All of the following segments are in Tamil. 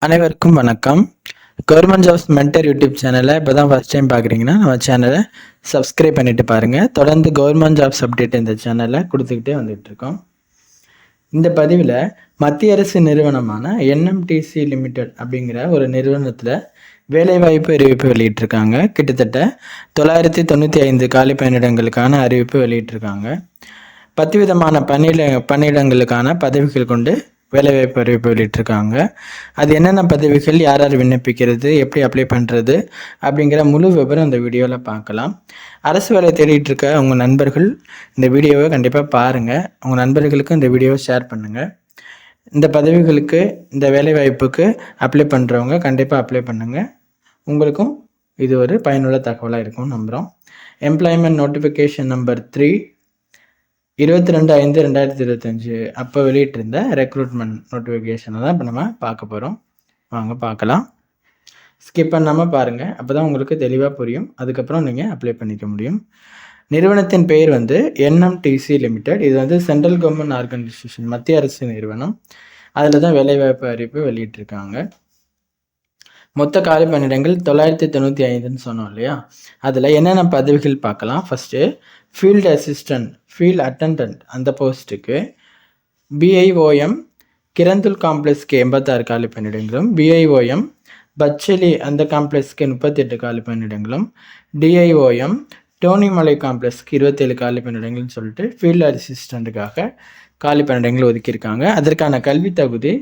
அனைவருக்கும் வணக்கம். கவர்மெண்ட் ஜாப்ஸ் மென்டர் யூடியூப் சேனலை இப்போ தான் ஃபஸ்ட் டைம் பார்க்குறீங்கன்னா நம்ம சேனலை சப்ஸ்கிரைப் பண்ணிட்டு பாருங்கள். தொடர்ந்து கவர்மெண்ட் ஜாப்ஸ் அப்டேட் இந்த சேனலில் கொடுத்துக்கிட்டே வந்துட்டுருக்கோம். இந்த பதிவில் மத்திய அரசு நிறுவனமான என்எம்டிசி லிமிடெட் அப்படிங்கிற ஒரு நிறுவனத்தில் வேலைவாய்ப்பு அறிவிப்பு வெளியிட்டிருக்காங்க. கிட்டத்தட்ட 995 காலி பணியிடங்களுக்கான அறிவிப்பு வெளியிட்டிருக்காங்க. 10 விதமான பணியிடங்களுக்கான பதவிகள் கொண்டு வேலைவாய்ப்பு அறிவிப்பு வெளியிட்டிருக்காங்க. அது என்னென்ன பதவிகள், யார் யார் விண்ணப்பிக்கிறது, எப்படி அப்ளை பண்ணுறது அப்படிங்கிற முழு விவரம் இந்த வீடியோவில் பார்க்கலாம். அரசு வேலை தேடிட்டு இருக்க உங்கள் நண்பர்கள் இந்த வீடியோவை கண்டிப்பாக பாருங்கள். உங்கள் நண்பர்களுக்கும் இந்த வீடியோவை ஷேர் பண்ணுங்கள். இந்த பதவிகளுக்கு, இந்த வேலைவாய்ப்புக்கு அப்ளை பண்ணுறவங்க கண்டிப்பாக அப்ளை பண்ணுங்கள். உங்களுக்கும் இது ஒரு பயனுள்ள தகவலாக இருக்கும்னு நம்புகிறோம். எம்ப்ளாய்மெண்ட் நோட்டிஃபிகேஷன் நம்பர் 3 22/5/2025 அப்போ வெளியிட்டிருந்த ரெக்ரூட்மெண்ட் நோட்டிஃபிகேஷனை தான் இப்போ நம்ம பார்க்க போகிறோம். வாங்க பார்க்கலாம். ஸ்கிப் பண்ணாமல் பாருங்கள், அப்போ தான் உங்களுக்கு தெளிவாக புரியும். அதுக்கப்புறம் நீங்கள் அப்ளை பண்ணிக்க முடியும். நிறுவனத்தின் பெயர் என்எம்டிசி லிமிடெட். இது சென்ட்ரல் கவர்மெண்ட் ஆர்கனைசேஷன், மத்திய அரசு நிறுவனம். அதில் தான் வேலைவாய்ப்பு அறிவிப்பு வெளியிட்டிருக்காங்க. மொத்த காலி பணியிடங்கள் 995ன்னு சொன்னோம் இல்லையா? அதில் என்னென்ன பதவிகள் பார்க்கலாம். First field assistant, field attendance அந்த போஸ்ட்டுக்கு பிஐஓஎம் கிரந்துல் காம்ப்ளெக்ஸ்க்கு 86 காலி பணியிடங்களும், பிஐஓஎம் பச்சலி அந்த காம்ப்ளெக்ஸ்க்கு 38 காலி பணியிடங்களும், டிஐஓஎம் டோனிமலை காம்ப்ளெக்ஸ்க்கு 27 காலி பணியிடங்கள்னு சொல்லிட்டு ஃபீல்டு அசிஸ்டண்ட்டுக்காக காலி பணியிடங்கள் ஒதுக்கியிருக்காங்க. அதற்கான கல்வி தகுதி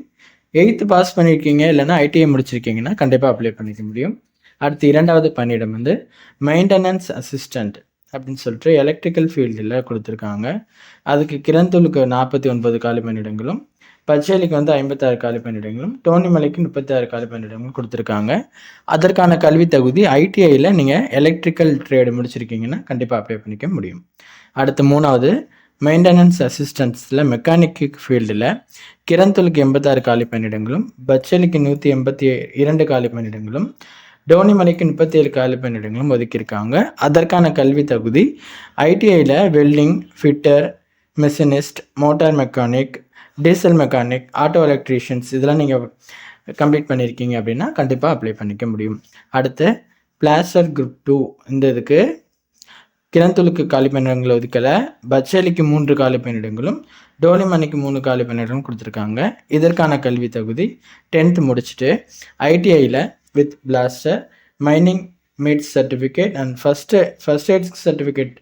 8th பாஸ் பண்ணியிருக்கீங்க, இல்லைனா ஐடிஐ முடிச்சிருக்கீங்கன்னா கண்டிப்பாக அப்ளை பண்ணிக்க முடியும். அடுத்து 2வது பணியிடம் மெயின்டெனன்ஸ் அசிஸ்டண்ட் அப்படின்னு சொல்லிட்டு எலக்ட்ரிக்கல் ஃபீல்டில் கொடுத்துருக்காங்க. அதுக்கு கிரந்தூலுக்கு 49 காலி பணியிடங்களும், பச்சேலிக்கு 56 காலி பணியிடங்களும், டோனிமலைக்கு 36 காலி பணியிடங்களும் கொடுத்துருக்காங்க. அதற்கான கல்வி தகுதி ஐடிஐயில் நீங்கள் எலக்ட்ரிக்கல் ட்ரேடு முடிச்சிருக்கீங்கன்னா கண்டிப்பாக அப்ளை பண்ணிக்க முடியும். அடுத்து 3வது மெயின்டெனன்ஸ் அசிஸ்டன்ஸில் மெக்கானிக் ஃபீல்டில் கிரந்தூலுக்கு 86 காலி பணியிடங்களும், பச்சேலிக்கு 182 காலி பணியிடங்களும், டோனிமலைக்கு 37 காலி பணியிடங்களும் ஒதுக்கியிருக்காங்க. அதற்கான கல்வி தகுதி ஐடிஐயில் welding, fitter, machinist, motor mechanic, diesel mechanic, auto electricians இதெல்லாம் நீங்கள் கம்ப்ளீட் பண்ணியிருக்கீங்க அப்படின்னா கண்டிப்பாக அப்ளை பண்ணிக்க முடியும். அடுத்து பிளாஸ்டர் குரூப் 2 இந்த இதுக்கு கிரந்தூலுக்கு காலி பணியிடங்கள் ஒதுக்கலை. பச்சேலிக்கு 3 காலி பணியிடங்களும், டோனிமலைக்கு 3 காலி பணியிடங்களும் கொடுத்துருக்காங்க. இதற்கான கல்வி தகுதி 10th முடிச்சுட்டு ஐடிஐயில் with blaster, mining mates certificate and first aid certificate,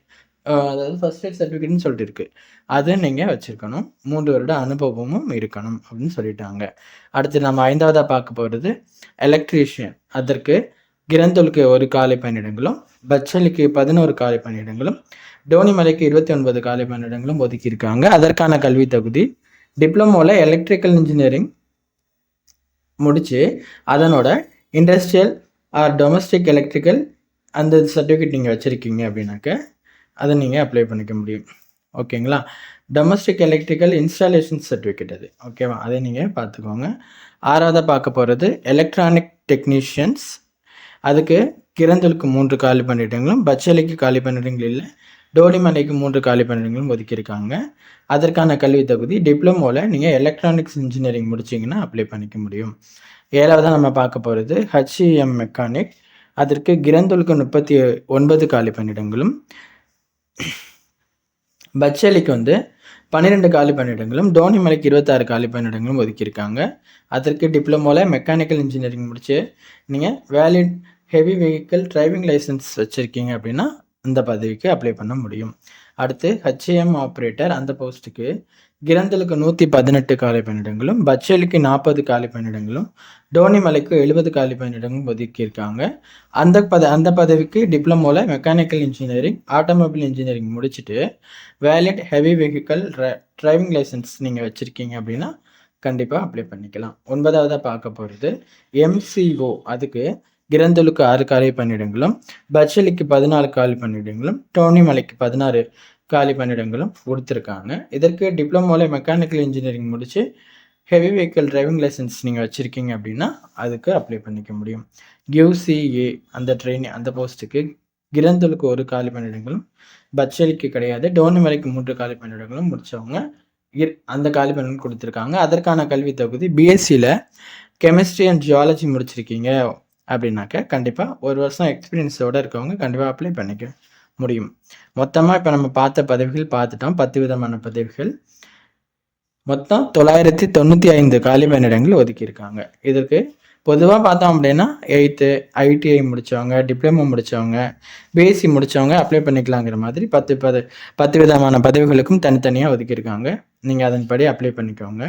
அதாவது ஃபஸ்ட் எய்ட் சர்டிஃபிகேட்னு சொல்லிட்டு இருக்குது, அதை நீங்கள் வச்சுருக்கணும். 3 வருட அனுபவமும் இருக்கணும் அப்படின்னு சொல்லிட்டாங்க. அடுத்து நம்ம 5வதாக பார்க்க போகிறது எலக்ட்ரீஷியன். அதற்கு கிரந்தூலுக்கு 1 காலி பணியிடங்களும், பச்சேலிக்கு 11 காலி பணியிடங்களும், டோனிமலைக்கு 29 காலி பணியிடங்களும் ஒதுக்கியிருக்காங்க. அதற்கான கல்வி தகுதி டிப்ளமோவில் எலக்ட்ரிக்கல் இன்ஜினியரிங் முடித்து அதனோட இண்டஸ்ட்ரியல் ஆர் டொமஸ்டிக் எலக்ட்ரிக்கல் அந்த சர்டிஃபிகேட் நீங்கள் வச்சுருக்கீங்க அப்படின்னாக்க அதை நீங்கள் அப்ளை பண்ணிக்க முடியும். ஓகேங்களா? டொமஸ்டிக் எலக்ட்ரிக்கல் இன்ஸ்டாலேஷன் சர்டிஃபிகேட் அது. ஓகேவா? அதை நீங்கள் பார்த்துக்கோங்க. 6வதாக பார்க்க போகிறது எலக்ட்ரானிக் டெக்னீஷியன்ஸ். அதுக்கு கிரந்தூலுக்கு 3 காலி பணியிடங்களும், பச்சேலிக்கு காலி பணியிடங்கள் இல்லை, டோனிமலைக்கு 3 காலி பணியிடங்களும் ஒதுக்கியிருக்காங்க. அதற்கான கல்வி தகுதி டிப்ளமோவில் நீங்கள் எலக்ட்ரானிக்ஸ் இன்ஜினியரிங் முடிச்சிங்கன்னா அப்ளை பண்ணிக்க முடியும். 7வதாக நம்ம பார்க்க போகிறது ஹெச்இஎம் மெக்கானிக். அதற்கு கிரந்தூலுக்கு 39 காலி பணியிடங்களும், பச்சேலிக்கு 12 காலி பணியிடங்களும், டோனிமலைக்கு 26 காலி பணியிடங்களும் ஒதுக்கியிருக்காங்க. அதற்கு டிப்ளமோவில் மெக்கானிக்கல் இன்ஜினியரிங் முடிச்சு நீங்கள் valid heavy vehicle driving license வச்சுருக்கீங்க அப்படின்னா அந்த பதவிக்கு அப்ளை பண்ண முடியும். அடுத்து ஹெச்ஏஎம் ஆப்ரேட்டர் அந்த போஸ்ட்டுக்கு கிரந்தூலுக்கு 118 காலி பணியிடங்களும், பச்சேலிக்கு 40 காலி பணியிடங்களும், டோனிமலைக்கு 70 காலி பணியிடங்களும் ஒதுக்கியிருக்காங்க. அந்த பதவிக்கு டிப்ளமோவில் மெக்கானிக்கல் இன்ஜினியரிங், ஆட்டோமொபைல் இன்ஜினியரிங் முடிச்சுட்டு valid heavy vehicle driving license நீங்கள் வச்சுருக்கீங்க அப்படின்னா கண்டிப்பாக அப்ளை பண்ணிக்கலாம். 9வதாக பார்க்க போகிறது எம்சிஓ. அதுக்கு கிரந்தூலுக்கு 6 காலி பணியிடங்களும், பச்சேலிக்கு 14 காலி பணியிடங்களும், டோனிமலைக்கு 16 காலி பணியிடங்களும் கொடுத்துருக்காங்க. இதற்கு டிப்ளமோவில் மெக்கானிக்கல் இன்ஜினியரிங் முடித்து ஹெவி வெஹிக்கிள் டிரைவிங் லைசன்ஸ் நீங்கள் வச்சுருக்கீங்க அப்படின்னா அதுக்கு அப்ளை பண்ணிக்க முடியும். யூசிஏ அந்த போஸ்ட்டுக்கு கிரந்தூலுக்கு 1 காலி பணியிடங்களும், பச்சேலிக்கு கிடையாது, டோனிமலைக்கு 3 காலி பணியிடங்களும் முடித்தவங்க அந்த காலி பணியிடங்கள் கொடுத்துருக்காங்க. அதற்கான கல்வி தகுதி பிஎஸ்சியில் கெமிஸ்ட்ரி அண்ட் ஜியாலஜி முடிச்சிருக்கீங்க அப்படின்னாக்க கண்டிப்பாக 1 வருஷம் எக்ஸ்பீரியன்ஸோடு இருக்கவங்க கண்டிப்பாக அப்ளை பண்ணிக்க முடியும். மொத்தமாக இப்போ நம்ம பார்த்த பதவிகள் பார்த்துட்டோம். 10 விதமான பதவிகள். மொத்தம் 995 காலி பணியிடங்கள் ஒதுக்கியிருக்காங்க. இதற்கு பொதுவாக பார்த்தோம் அப்படின்னா 8th ITI முடித்தவங்க, டிப்ளமோ முடித்தவங்க, பிஎஸ்சி முடித்தவங்க அப்ளை பண்ணிக்கலாங்கிற மாதிரி 10 விதமான பதவிகளுக்கும் தனித்தனியாக ஒதுக்கியிருக்காங்க. நீங்கள் அதன்படி அப்ளை பண்ணிக்கோங்க.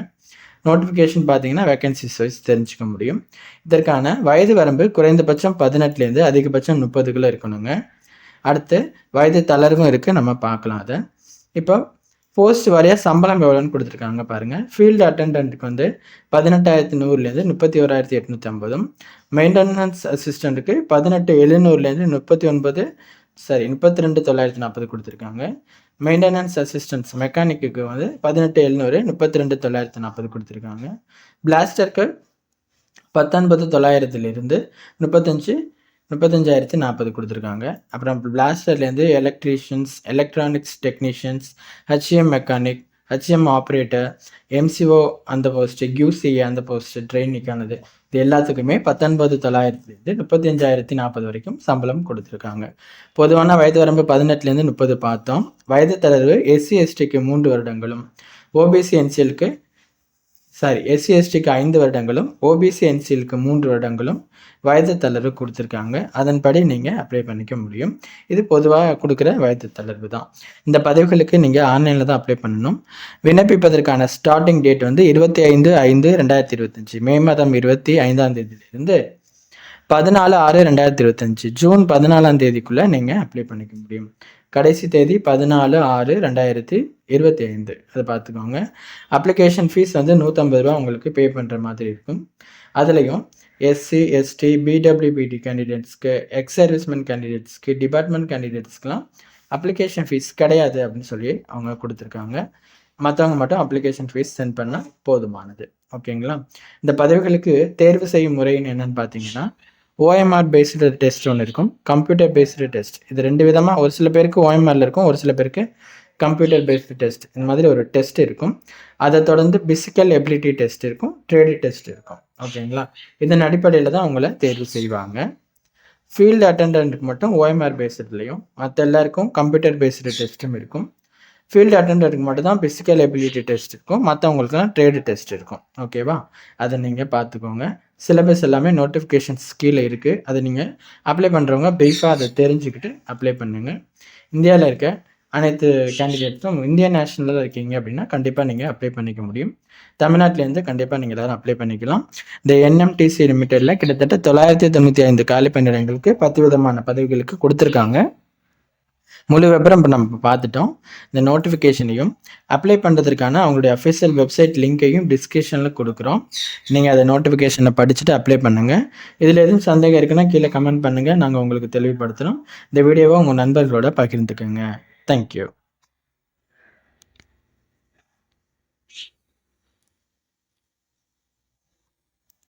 நோட்டிஃபிகேஷன் பார்த்தீங்கன்னா வேகன்சிஸ் வைஸ் தெரிஞ்சுக்க முடியும். இதற்கான வயது வரம்பு குறைந்தபட்சம் 18லேருந்து அதிகபட்சம் 30க்குள்ளே இருக்கணுங்க. அடுத்து வயது தளர்வும் இருக்குது, நம்ம பார்க்கலாம் அதை. இப்போ போஸ்ட் வாரியாக சம்பளம் எவ்வளோன்னு கொடுத்துருக்காங்க பாருங்கள். ஃபீல்டு அட்டெண்டன்ட்டுக்கு வந்து 18,100லேருந்து 31,850, மெயின்டெனன்ஸ் அசிஸ்டண்ட்டுக்கு 18,700லேருந்து 32,940 கொடுத்துருக்காங்க. மெயின்டெனன்ஸ் அசிஸ்டன்ஸ் மெக்கானிக்கு வந்து 18,700, 32,940 கொடுத்துருக்காங்க. பிளாஸ்டருக்கு 19,900லிருந்து 35,040 கொடுத்துருக்காங்க. அப்புறம் பிளாஸ்டர்லேருந்து electricians, electronics technicians, HM mechanic, HM operator, MCO அந்த போஸ்ட்டு, QCA அந்த போஸ்ட்டு, ட்ரெயினிக்கானது, இது எல்லாத்துக்குமே 19,900லேருந்து 35,040 வரைக்கும் சம்பளம் கொடுத்துருக்காங்க. பொதுவான வயது வரம்பு 18லேருந்து 30 பார்த்தோம். வயது தளர்வு SC/STக்கு 3 வருடங்களும், SC/STக்கு 5 வருடங்களும், OBC/NCLக்கு 3 வருடங்களும் வயது தளர்வு கொடுத்துருக்காங்க. அதன்படி நீங்கள் அப்ளை பண்ணிக்க முடியும். இது பொதுவாக கொடுக்குற வயது தளர்வு தான். இந்த பதவிகளுக்கு நீங்கள் ஆன்லைனில் தான் அப்ளை பண்ணணும். விண்ணப்பிப்பதற்கான ஸ்டார்டிங் டேட் வந்து 25/5/2025 மே மாதம் 25ஆம் தேதியிலிருந்து 14/6/2025 ஜூன் 14ஆம் தேதிக்குள்ளே நீங்கள் அப்ளை பண்ணிக்க முடியும். கடைசி தேதி 14/6/2025. அதை பார்த்துக்கோங்க. அப்ளிகேஷன் ஃபீஸ் வந்து 150 ரூபா உங்களுக்கு பே பண்ணுற மாதிரி இருக்கும். அதுலேயும் SC, ST, BWBD கேண்டிடேட்ஸ்க்கு, எக்ஸ் சர்வீஸ்மென் கேண்டிடேட்ஸ்க்கு, டிபார்ட்மெண்ட் கேண்டிடேட்ஸ்க்கெலாம் அப்ளிகேஷன் ஃபீஸ் கிடையாது அப்படின்னு சொல்லி அவங்க கொடுத்துருக்காங்க. மற்றவங்க மட்டும் அப்ளிகேஷன் ஃபீஸ் சென்ட் பண்ணால் போதுமானது. ஓகேங்களா? இந்த பதவிகளுக்கு தேர்வு செய்யும் முறைன்னு என்னென்னு பார்த்தீங்கன்னா, OMR பேஸ்டு டெஸ்ட் ஒன்று இருக்கும், கம்ப்யூட்டர் பேஸ்டு டெஸ்ட். இது 2 விதமாக, ஒரு சில பேருக்கு OMRல இருக்கும், ஒரு சில பேருக்கு கம்ப்யூட்டர் பேஸ்டு டெஸ்ட். இந்த மாதிரி ஒரு டெஸ்ட் இருக்கும். அதை தொடர்ந்து பிசிக்கல் எபிலிட்டி டெஸ்ட் இருக்கும், ட்ரேடு டெஸ்ட் இருக்கும். ஓகேங்களா? இதன் அடிப்படையில் தான் அவங்கள தேர்வு செய்வாங்க. ஃபீல்டு அட்டெண்டன்ட்டுக்கு மட்டும் OMR பேஸ்ட்லையும், மற்ற எல்லாருக்கும் கம்ப்யூட்டர் பேஸ்டு டெஸ்ட்டும் இருக்கும். ஃபீல்டு அட்டெண்டன்ட்டுக்கு மட்டும் தான் பிசிக்கல் எபிலிட்டி டெஸ்ட் இருக்கும், மற்றவங்களுக்குலாம் ட்ரேடு டெஸ்ட் இருக்கும். ஓகேவா? அதை நீங்கள் பார்த்துக்கோங்க. சிலபஸ் எல்லாமே நோட்டிஃபிகேஷன்ஸ் கீழே இருக்குது. அதை நீங்கள் அப்ளை பண்ணுறவங்க ப்ரீஃபாக அதை தெரிஞ்சுக்கிட்டு அப்ளை பண்ணுங்கள். இந்தியாவில் இருக்க அனைத்து கேண்டிடேட்ஸும் இந்தியன் நேஷனலில் இருக்கீங்க அப்படின்னா கண்டிப்பாக நீங்கள் அப்ளை பண்ணிக்க முடியும். தமிழ்நாட்டிலேருந்து கண்டிப்பாக நீங்கள் எல்லோரும் அப்ளை பண்ணிக்கலாம். இந்த NMTC லிமிட்டடில் கிட்டத்தட்ட 995 காலி பணியிடங்களுக்கு 10 விதமான பதவிகளுக்கு கொடுத்துருக்காங்க. முழு விபரம் இப்போ நம்ம பார்த்துட்டோம். இந்த நோட்டிஃபிகேஷனையும் அப்ளை பண்ணுறதுக்கான அவங்களுடைய அஃபிஷியல் வெப்சைட் லிங்க்கையும் டிஸ்கிரிப்ஷனில் கொடுக்குறோம். நீங்கள் அதை நோட்டிஃபிகேஷனை படிச்சுட்டு அப்ளை பண்ணுங்கள். இதில் எதுவும் சந்தேகம் இருக்குன்னா கீழே கமெண்ட் பண்ணுங்கள், நாங்கள் உங்களுக்கு தெளிவுபடுத்துகிறோம். இந்த வீடியோவை உங்கள் நண்பர்களோட பகிர்ந்துக்கோங்க. Thank you.